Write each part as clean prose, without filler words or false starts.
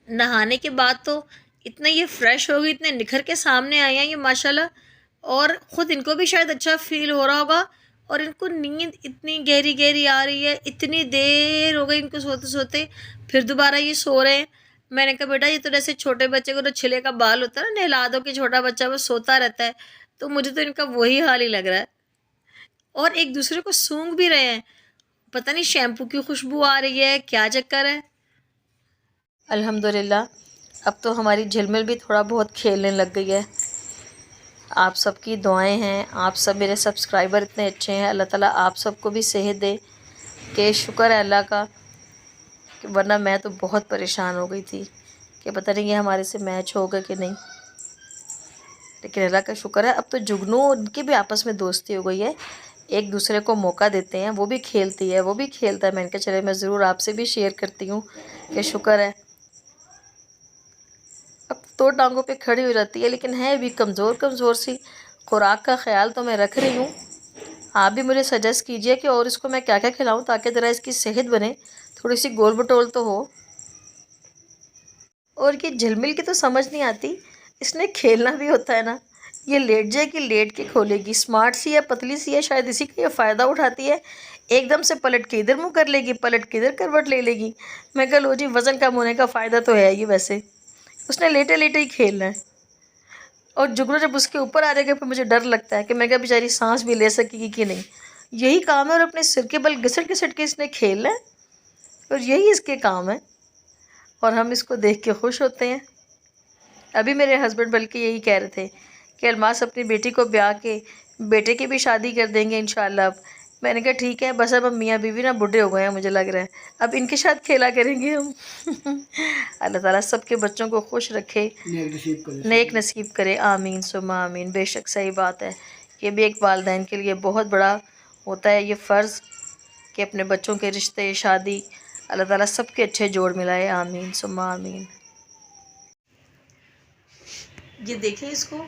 नहाने के बाद तो इतने ये फ्रेश हो गई, इतने निखर के सामने आई हैं ये माशाल्लाह। और ख़ुद इनको भी शायद अच्छा फील हो रहा होगा। और इनको नींद इतनी गहरी गहरी आ रही है, इतनी देर हो गई इनको सोते सोते, फिर दोबारा ये सो रहे हैं। मैंने कहा बेटा ये तो जैसे छोटे बच्चे को तो छिले का बाल होता है ना, नहला दो कि छोटा बच्चा वो सोता रहता है, तो मुझे तो इनका वही हाल ही लग रहा है। और एक दूसरे को सूंघ भी रहे हैं, पता नहीं शैम्पू की खुशबू आ रही है, क्या चक्कर है। अल्हम्दुलिल्लाह अब तो हमारी झिलमिल भी थोड़ा बहुत खेलने लग गई है। आप सबकी दुआएं हैं, आप सब मेरे सब्सक्राइबर इतने अच्छे हैं, अल्लाह ताला आप सबको भी सेहत दे। कि शुक्र है अल्लाह का, कि वरना मैं तो बहुत परेशान हो गई थी कि पता नहीं ये हमारे से मैच होगा कि नहीं। लेकिन अल्लाह का शुक्र है अब तो जुगनू उनकी भी आपस में दोस्ती हो गई है, एक दूसरे को मौका देते हैं, वो भी खेलती है वो भी खेलता है। मैंने कहा चले मैं ज़रूर आपसे भी शेयर करती हूँ कि शुक्र है अब दो टांगों पे खड़ी हो जाती है, लेकिन है भी कमज़ोर कमज़ोर सी। खुराक का ख्याल तो मैं रख रही हूँ, आप भी मुझे सजेस्ट कीजिए कि और इसको मैं क्या क्या खिलाऊँ ताकि ज़रा इसकी सेहत बने, थोड़ी सी गोल बटोल तो हो। और ये झिलमिल की तो समझ नहीं आती, इसने खेलना भी होता है ना, ये लेट जाएगी लेट के खोलेगी, स्मार्ट सी है पतली सी है, शायद इसी का ये फ़ायदा उठाती है। एकदम से पलट के इधर मुँह कर लेगी, पलट के इधर करवट ले लेगी। मैं कह लो जी वज़न कम होने का फ़ायदा तो है ही, वैसे उसने लेटे लेटे ही खेलना है। और जुगनू जब उसके ऊपर आ जाएगा फिर मुझे डर लगता है कि मैं क्या बेचारी सांस भी ले सकेगी कि नहीं। यही काम है, और अपने सिर के बल घिसट घिसट के इसने खेलना है, और यही इसके काम है, और हम इसको देख के खुश होते हैं। अभी मेरे हस्बैंड बल्कि यही कह रहे थे कि अलमास अपनी बेटी को ब्याह के बेटे की भी शादी कर देंगे इंशाल्लाह अब। मैंने कहा ठीक है, बस अब हम मियाँ बीवी ना बूढ़े हो गए हैं, मुझे लग रहा है अब इनके साथ खेला करेंगे हम। अल्लाह ताला सबके बच्चों को खुश रखे, नेक नसीब करे, आमीन सुम्मा आमीन। बेशक सही बात है, ये भी एक वालिदैन के लिए बहुत बड़ा होता है ये फ़र्ज़ कि अपने बच्चों के रिश्ते शादी अल्लाह ताला सबके अच्छे जोड़ मिलाए, आमीन सुम्मा आमीन। ये देखें इसको,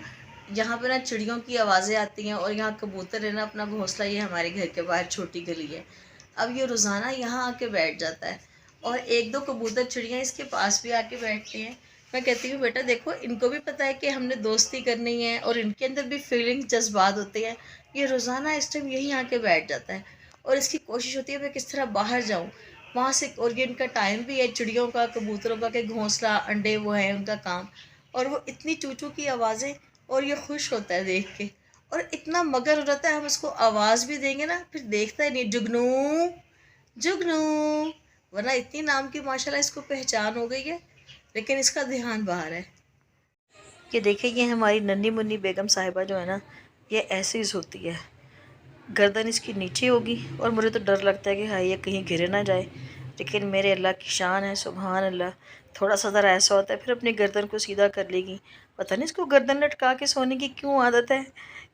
यहाँ पर ना चिड़ियों की आवाज़ें आती हैं, और यहाँ कबूतर है ना अपना घोंसला, ये हमारे घर के बाहर छोटी गली है। अब ये रोज़ाना यहाँ आके बैठ जाता है, और एक दो कबूतर चिड़ियाँ इसके पास भी आके बैठती हैं। मैं कहती हूँ बेटा देखो इनको भी पता है कि हमने दोस्ती करनी है, और इनके अंदर भी फीलिंग जज्बात होते हैं। ये रोज़ाना इस टाइम यहीं आके बैठ जाता है, और इसकी कोशिश होती है मैं किस तरह बाहर जाऊँ वहाँ से। और ये इनका टाइम भी है चिड़ियों का कबूतरों का कि घोंसला अंडे वो है उनका काम। और वो इतनी चूचू की आवाज़ें, और ये खुश होता है देख के, और इतना मगर हो जाता है हम उसको आवाज़ भी देंगे ना फिर देखता ही नहीं, जुगनू जुगनू, वरना इतनी नाम की माशाल्लाह इसको पहचान हो गई है, लेकिन इसका ध्यान बाहर है। ये देखिए ये हमारी नन्ही मुन्नी बेगम साहिबा जो है ना, ये ऐसी ही सोती है, गर्दन इसकी नीचे होगी, और मुझे तो डर लगता है कि हाँ ये कहीं गिरे ना जाए। लेकिन मेरे अल्लाह की शान है, सुभान अल्लाह। थोड़ा सा ज़रा ऐसा होता है फिर अपनी गर्दन को सीधा कर लेगी। पता नहीं इसको गर्दन लटका के सोने की क्यों आदत है,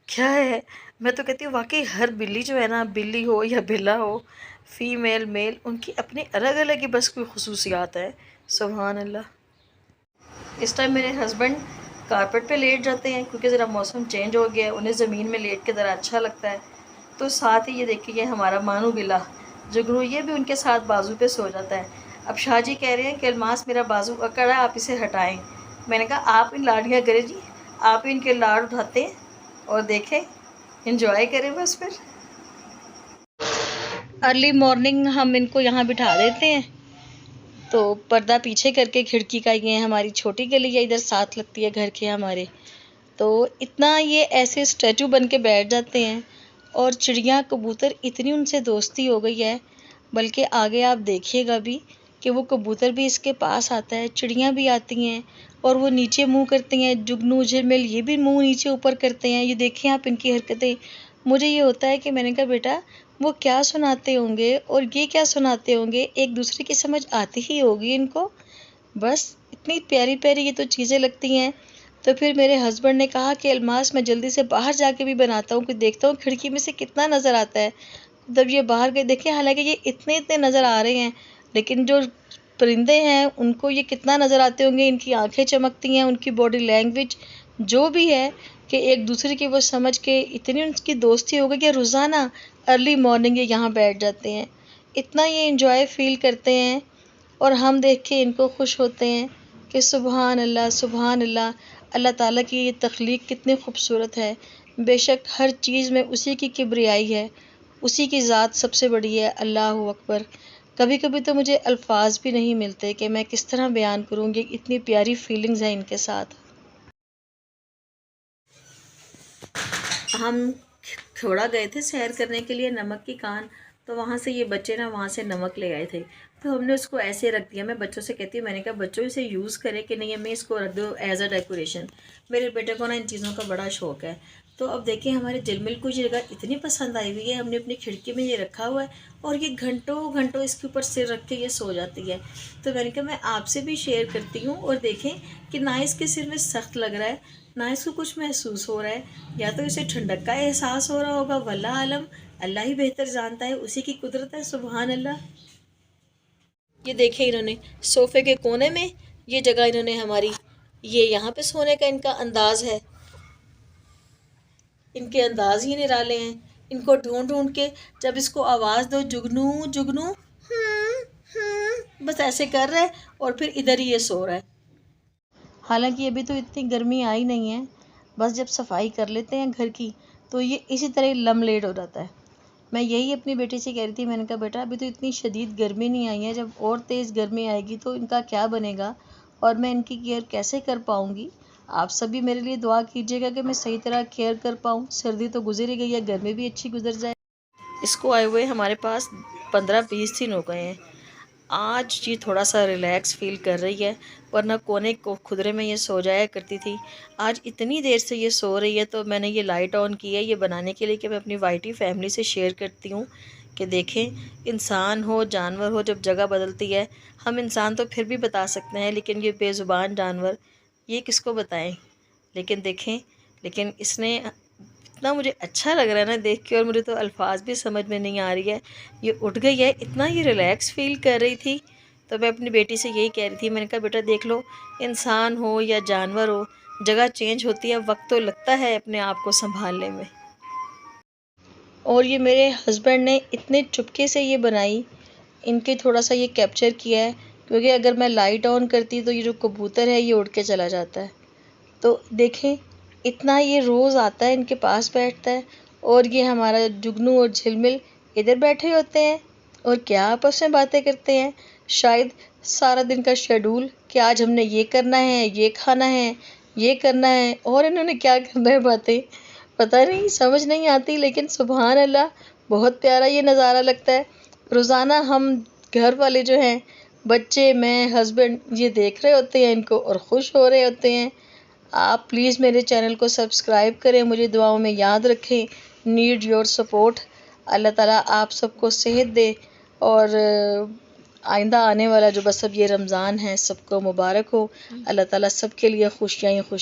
क्या है। मैं तो कहती हूँ वाकई हर बिल्ली जो है ना, बिल्ली हो या बिल्ला हो, फ़ीमेल मेल, उनकी अपनी अलग अलग ही बस कोई खुसूसियात है, सुभान अल्लाह। इस टाइम मेरे हस्बैंड कारपेट पे लेट जाते हैं क्योंकि ज़रा मौसम चेंज हो गया है, उन्हें ज़मीन में लेट के ज़रा अच्छा लगता है। तो साथ ही ये देखिए हमारा मानू बिल्ला जुगनू, ये भी उनके साथ बाजू पे सो जाता है। अब शाह जी कह रहे हैं कि अलमास मेरा बाजू अकड़ है, आप इसे हटाएं। मैंने कहा आप इन लाड़ियाँ करें जी, आप इनके लाड़ उठाते हैं और देखें, इंजॉय करें बस। फिर अर्ली मॉर्निंग हम इनको यहाँ बिठा देते हैं, तो पर्दा पीछे करके खिड़की का, ये हमारी छोटी गली है इधर साथ लगती है घर के हमारे, तो इतना ये ऐसे स्टैचू बन के बैठ जाते हैं। और चिड़िया कबूतर इतनी उनसे दोस्ती हो गई है, बल्कि आगे आप देखिएगा भी कि वो कबूतर भी इसके पास आता है, चिड़ियाँ भी आती हैं और वो नीचे मुँह करती हैं। जुगनू झिलमिल ये भी मुँह नीचे ऊपर करते हैं, ये देखें आप इनकी हरकतें। मुझे ये होता है कि मैंने कहा बेटा वो क्या सुनाते होंगे और ये क्या सुनाते होंगे, एक दूसरे की समझ आती ही होगी इनको। बस इतनी प्यारी प्यारी ये तो चीज़ें लगती हैं। तो फिर मेरे हस्बैंड ने कहा कि अलमास मैं जल्दी से बाहर जाके भी बनाता हूँ कि देखता हूँ खिड़की में से कितना नज़र आता है। जब ये बाहर गए देखें, हालांकि ये इतने इतने नज़र आ रहे हैं, लेकिन जो परिंदे हैं उनको ये कितना नज़र आते होंगे। इनकी आंखें चमकती हैं, उनकी बॉडी लैंग्वेज जो भी है कि एक दूसरे की वो समझ के इतनी उनकी दोस्ती हो गई कि रोज़ाना अर्ली मॉर्निंग ये यहाँ बैठ जाते हैं। इतना ये इंजॉय फील करते हैं और हम देख के इनको खुश होते हैं। कि सुभान अल्लाह, सुभान अल्लाह, अल्लाह ताला की ये तख्लीक कितनी खूबसूरत है। बेशक हर चीज़ में उसी की किब्रियाई है, उसी की ज़ात सबसे बड़ी है। अल्लाहु अकबर। कभी कभी तो मुझे अल्फाज भी नहीं मिलते कि मैं किस तरह बयान करूँगी, इतनी प्यारी फीलिंग्स हैं इनके साथ। हम थोड़ा गए थे सैर करने के लिए नमक की कान, तो वहाँ से ये बच्चे ना वहाँ से नमक ले आए थे, तो हमने उसको ऐसे रख दिया। मैं बच्चों से कहती हूँ, मैंने कहा बच्चों इसे यूज़ करें कि नहीं, हमें इसको रख दो एज अ डेकोरेशन। मेरे बेटे को ना इन चीज़ों का बड़ा शौक़ है। तो अब देखिए हमारे जिलमिल को ये जगह इतनी पसंद आई हुई है, हमने अपनी खिड़की में ये रखा हुआ है और ये घंटों घंटों इसके ऊपर सिर रख के ये सो जाती है। तो मैंने कहा मैं आपसे भी शेयर करती हूँ और देखें कि ना इसके सिर में सख्त लग रहा है, ना इसको कुछ महसूस हो रहा है, या तो इसे ठंडक का एहसास हो रहा होगा, वल्लाह आलम, अल्लाह ही बेहतर जानता है, उसी की कुदरत है, सुभान अल्लाह। ये देखिए इन्होंने सोफ़े के कोने में ये जगह इन्होंने हमारी, ये यहाँ पे सोने का इनका अंदाज़ है, इनके अंदाज़ ही निराले हैं। इनको ढूंढ ढूंढ के जब इसको आवाज़ दो, जुगनू जुगनू, बस ऐसे कर रहा है और फिर इधर ही ये सो रहा है। हालांकि अभी तो इतनी गर्मी आई नहीं है, बस जब सफाई कर लेते हैं घर की तो ये इसी तरह लमलेट हो जाता है। मैं यही अपनी बेटी से कह रही थी, मैंने कहा बेटा अभी तो इतनी शदीद गर्मी नहीं आई है, जब और तेज़ गर्मी आएगी तो इनका क्या बनेगा और मैं इनकी केयर कैसे कर पाऊँगी। आप सभी मेरे लिए दुआ कीजिएगा कि मैं सही तरह केयर कर पाऊँ। सर्दी तो गुजर ही गई है, गर्मी भी अच्छी गुजर जाए। इसको आए हुए हमारे पास 15-20 दिन हो गए हैं। आज ये थोड़ा सा रिलैक्स फील कर रही है, वरना कोने को खुदरे में ये सो जाया करती थी। आज इतनी देर से ये सो रही है, तो मैंने ये लाइट ऑन की है ये बनाने के लिए कि मैं अपनी वाइटी फैमिली से शेयर करती हूँ कि देखें इंसान हो जानवर हो, जब जगह बदलती है, हम इंसान तो फिर भी बता सकते हैं, लेकिन ये बेज़ुबान जानवर ये किसको बताएं। लेकिन देखें, लेकिन इसने इतना मुझे अच्छा लग रहा है ना देख के, और मुझे तो अल्फाज भी समझ में नहीं आ रही है। ये उठ गई है, इतना ये रिलैक्स फील कर रही थी। तो मैं अपनी बेटी से यही कह रही थी, मैंने कहा बेटा देख लो, इंसान हो या जानवर हो, जगह चेंज होती है, वक्त तो लगता है अपने आप को संभालने में। और ये मेरे हस्बैंड ने इतने चुपके से ये बनाई, इनके थोड़ा सा ये कैप्चर किया है, क्योंकि अगर मैं लाइट ऑन करती तो ये जो कबूतर है ये उड़ के चला जाता है। तो देखें इतना ये रोज़ आता है, इनके पास बैठता है, और ये हमारा जुगनू और झिलमिल इधर बैठे होते हैं और क्या आपस में बातें करते हैं। शायद सारा दिन का शेड्यूल कि आज हमने ये करना है, ये खाना है, ये करना है, और इन्होंने क्या करना है बातें पता नहीं, समझ नहीं आती। लेकिन सुभान अल्लाह, बहुत प्यारा ये नज़ारा लगता है। रोज़ाना हम घर वाले जो हैं, बच्चे, मैं, हस्बैंड, ये देख रहे होते हैं इनको और खुश हो रहे होते हैं। आप प्लीज़ मेरे चैनल को सब्सक्राइब करें, मुझे दुआओं में याद रखें। Need your support. अल्लाह ताला आप सबको सेहत दे, और आइंदा आने वाला जो बस अब ये रमज़ान है सबको मुबारक हो। अल्लाह ताला सबके लिए खुशियाँ ही खुशियाँ